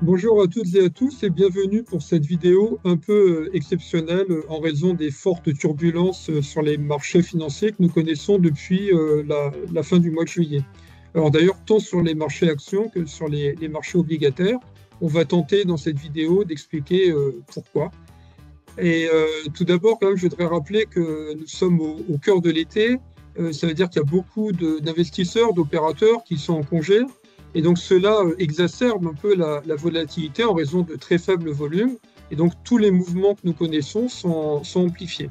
Bonjour à toutes et à tous et bienvenue pour cette vidéo un peu exceptionnelle en raison des fortes turbulences sur les marchés financiers que nous connaissons depuis la fin du mois de juillet. Alors d'ailleurs, tant sur les marchés actions que sur les marchés obligataires, on va tenter dans cette vidéo d'expliquer pourquoi. Et tout d'abord, quand même, je voudrais rappeler que nous sommes au cœur de l'été. Ça veut dire qu'il y a beaucoup d'investisseurs, d'opérateurs qui sont en congé. Et donc cela exacerbe un peu la volatilité en raison de très faibles volumes. Et donc tous les mouvements que nous connaissons sont amplifiés.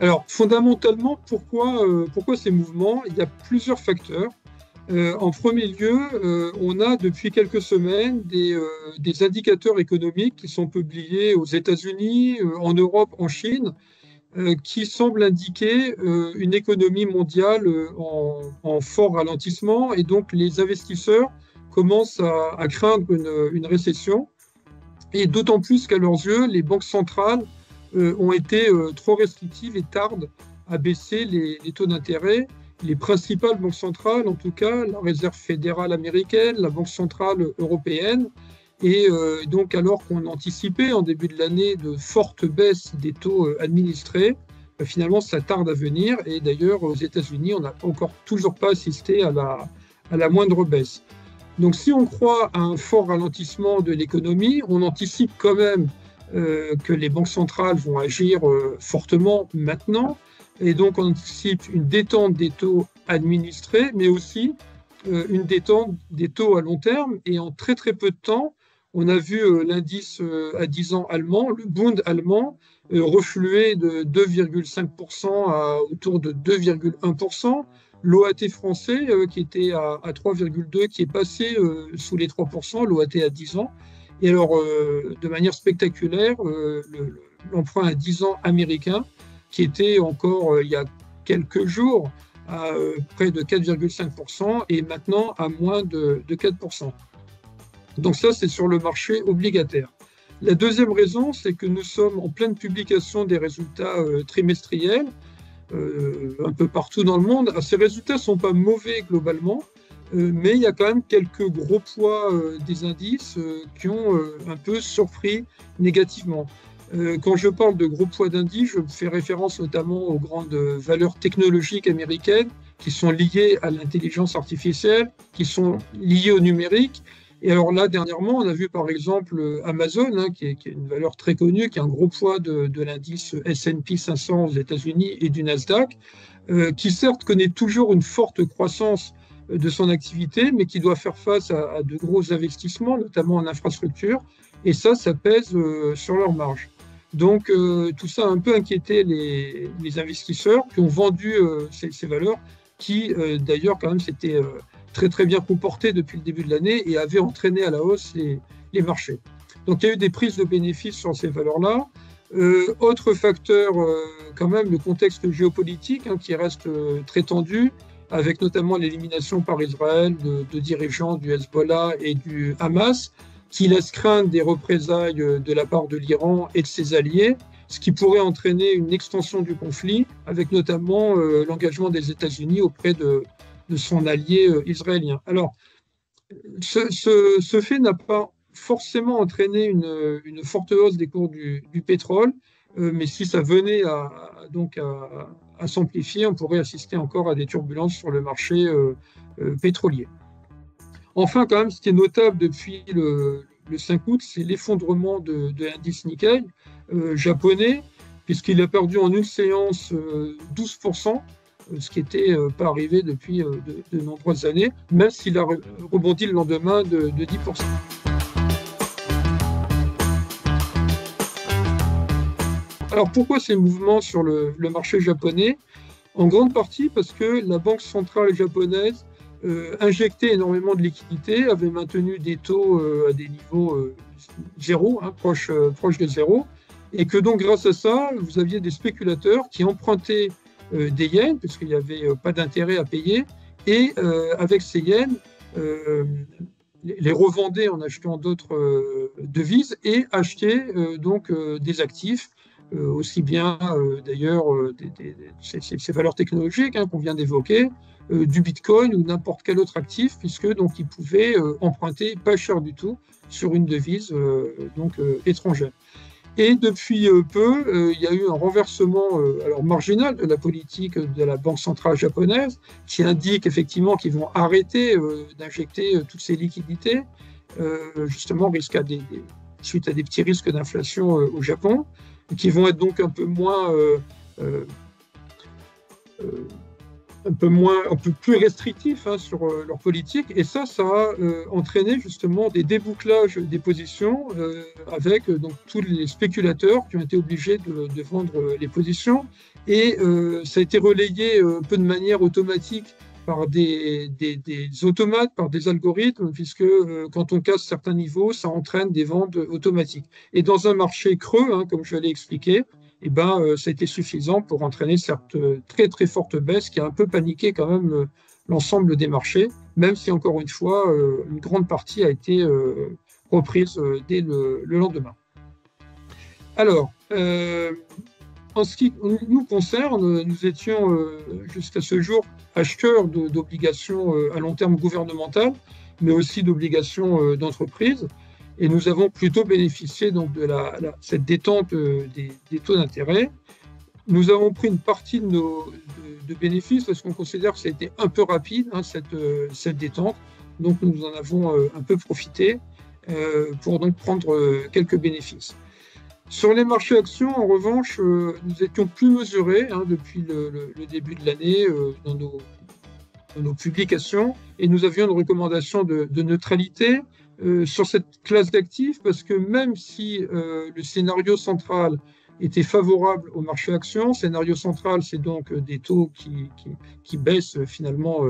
Alors fondamentalement, pourquoi ces mouvements? Il y a plusieurs facteurs. En premier lieu, on a depuis quelques semaines des indicateurs économiques qui sont publiés aux États-Unis, en Europe, en Chine, qui semblent indiquer une économie mondiale en fort ralentissement, et donc les investisseurs commencent à craindre une récession, et d'autant plus qu'à leurs yeux, les banques centrales ont été trop restrictives et tardent à baisser les taux d'intérêt. Les principales banques centrales, en tout cas, la Réserve fédérale américaine, la Banque centrale européenne, et donc, alors qu'on anticipait en début de l'année de fortes baisses des taux administrés, finalement, ça tarde à venir. Et d'ailleurs, aux États-Unis, on n'a toujours pas assisté à la moindre baisse. Donc, si on croit à un fort ralentissement de l'économie, on anticipe quand même que les banques centrales vont agir fortement maintenant. Et donc, on anticipe une détente des taux administrés, mais aussi une détente des taux à long terme. Et en très, très peu de temps, on a vu l'indice à 10 ans allemand, le Bund allemand, refluer de 2,5% à autour de 2,1%. L'OAT français, qui était à 3,2%, qui est passé sous les 3%, l'OAT à 10 ans. Et alors, de manière spectaculaire, l'emprunt à 10 ans américain, qui était encore il y a quelques jours à près de 4,5% et maintenant à moins de 4%. Donc ça, c'est sur le marché obligataire. La deuxième raison, c'est que nous sommes en pleine publication des résultats trimestriels un peu partout dans le monde. Ces résultats ne sont pas mauvais globalement, mais il y a quand même quelques gros poids des indices qui ont un peu surpris négativement. Quand je parle de gros poids d'indices, je fais référence notamment aux grandes valeurs technologiques américaines qui sont liées à l'intelligence artificielle, qui sont liées au numérique. Et alors là, dernièrement, on a vu par exemple Amazon, qui est une valeur très connue, qui a un gros poids de l'indice S&P 500 aux États-Unis et du Nasdaq, qui certes connaît toujours une forte croissance de son activité, mais qui doit faire face à de gros investissements, notamment en infrastructure, et ça pèse sur leurs marges. Donc tout ça a un peu inquiété les investisseurs qui ont vendu ces valeurs, qui d'ailleurs quand même s'étaient très très bien comportés depuis le début de l'année et avaient entraîné à la hausse les marchés. Donc il y a eu des prises de bénéfices sur ces valeurs-là. Autre facteur, quand même, le contexte géopolitique qui reste très tendu, avec notamment l'élimination par Israël de dirigeants du Hezbollah et du Hamas, qui laisse craindre des représailles de la part de l'Iran et de ses alliés, ce qui pourrait entraîner une extension du conflit, avec notamment l'engagement des États-Unis auprès de son allié israélien. Alors, ce fait n'a pas forcément entraîné une forte hausse des cours du pétrole, mais si ça venait à s'amplifier, on pourrait assister encore à des turbulences sur le marché pétrolier. Enfin, quand même, ce qui est notable depuis le 5 août, c'est l'effondrement de l'indice Nikkei japonais, puisqu'il a perdu en une séance 12%, ce qui n'était pas arrivé depuis de nombreuses années, même s'il a rebondi le lendemain de 10%. Alors pourquoi ces mouvements sur le marché japonais? En grande partie parce que la Banque centrale japonaise injectait énormément de liquidités, avait maintenu des taux à des niveaux zéro, proche de zéro, et que donc grâce à ça, vous aviez des spéculateurs qui empruntaient des yens, puisqu'il n'y avait pas d'intérêt à payer, et avec ces yens, les revendait en achetant d'autres devises et achetait donc des actifs, aussi bien d'ailleurs ces valeurs technologiques hein, qu'on vient d'évoquer, du Bitcoin ou n'importe quel autre actif, puisque donc ils pouvaient emprunter pas cher du tout sur une devise étrangère. Et depuis peu, il y a eu un renversement alors marginal de la politique de la Banque centrale japonaise, qui indique effectivement qu'ils vont arrêter d'injecter toutes ces liquidités, justement suite à des petits risques d'inflation au Japon, qui vont être donc euh, un peu plus restrictifs hein, sur leur politique. Et ça a entraîné justement des débouclages des positions avec donc tous les spéculateurs qui ont été obligés de vendre les positions. Et ça a été relayé un peu de manière automatique par des automates, par des algorithmes, puisque quand on casse certains niveaux, ça entraîne des ventes automatiques. Et dans un marché creux, hein, comme je l'ai expliqué, eh ben, ça a été suffisant pour entraîner cette très très forte baisse qui a un peu paniqué quand même l'ensemble des marchés, même si encore une fois, une grande partie a été reprise dès le lendemain. Alors, en ce qui nous concerne, nous étions jusqu'à ce jour acheteurs d'obligations à long terme gouvernementales, mais aussi d'obligations d'entreprise. Et nous avons plutôt bénéficié donc, de cette détente des taux d'intérêt. Nous avons pris une partie de bénéfices parce qu'on considère que ça a été un peu rapide, hein, cette détente. Donc nous en avons un peu profité pour donc prendre quelques bénéfices. Sur les marchés actions, en revanche, nous étions plus mesurés hein, depuis le début de l'année dans nos publications et nous avions une recommandation de neutralité sur cette classe d'actifs parce que même si le scénario central était favorable au marché actions, scénario central, c'est donc des taux qui baissent finalement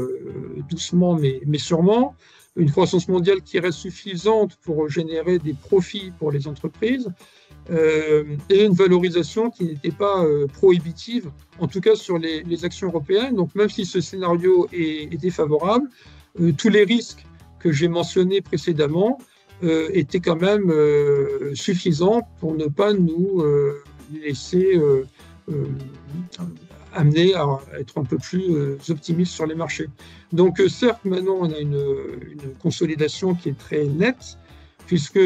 doucement mais sûrement, une croissance mondiale qui reste suffisante pour générer des profits pour les entreprises, et une valorisation qui n'était pas prohibitive, en tout cas sur les actions européennes. Donc même si ce scénario est défavorable, tous les risques que j'ai mentionnés précédemment étaient quand même suffisants pour ne pas nous laisser amener à être un peu plus optimiste sur les marchés. Donc certes, maintenant on a une consolidation qui est très nette, puisque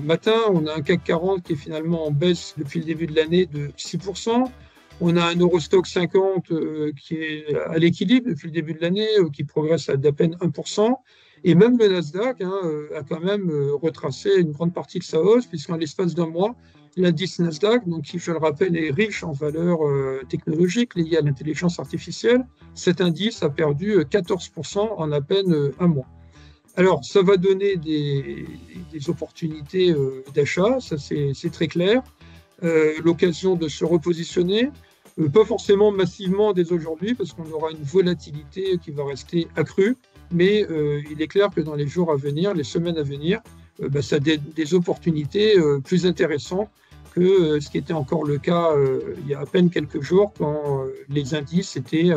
matin, on a un CAC 40 qui est finalement en baisse depuis le début de l'année de 6%. On a un Eurostock 50 qui est à l'équilibre depuis le début de l'année, qui progresse d'à peine 1%. Et même le Nasdaq hein, a quand même retracé une grande partie de sa hausse, puisqu'en l'espace d'un mois, l'indice Nasdaq, donc, qui, je le rappelle, est riche en valeurs technologiques liées à l'intelligence artificielle, cet indice a perdu 14% en à peine un mois. Alors, ça va donner des opportunités d'achat, ça c'est très clair, l'occasion de se repositionner, pas forcément massivement dès aujourd'hui, parce qu'on aura une volatilité qui va rester accrue, mais il est clair que dans les jours à venir, les semaines à venir, ça a des opportunités plus intéressantes que ce qui était encore le cas il y a à peine quelques jours, quand les indices étaient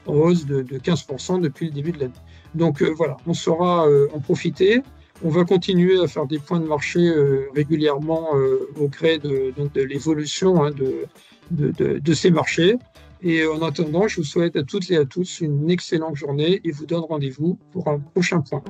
en hausse de 15% depuis le début de l'année. Donc voilà, on saura en profiter. On va continuer à faire des points de marché régulièrement au gré de l'évolution hein, de ces marchés. Et en attendant, je vous souhaite à toutes et à tous une excellente journée et vous donne rendez-vous pour un prochain point.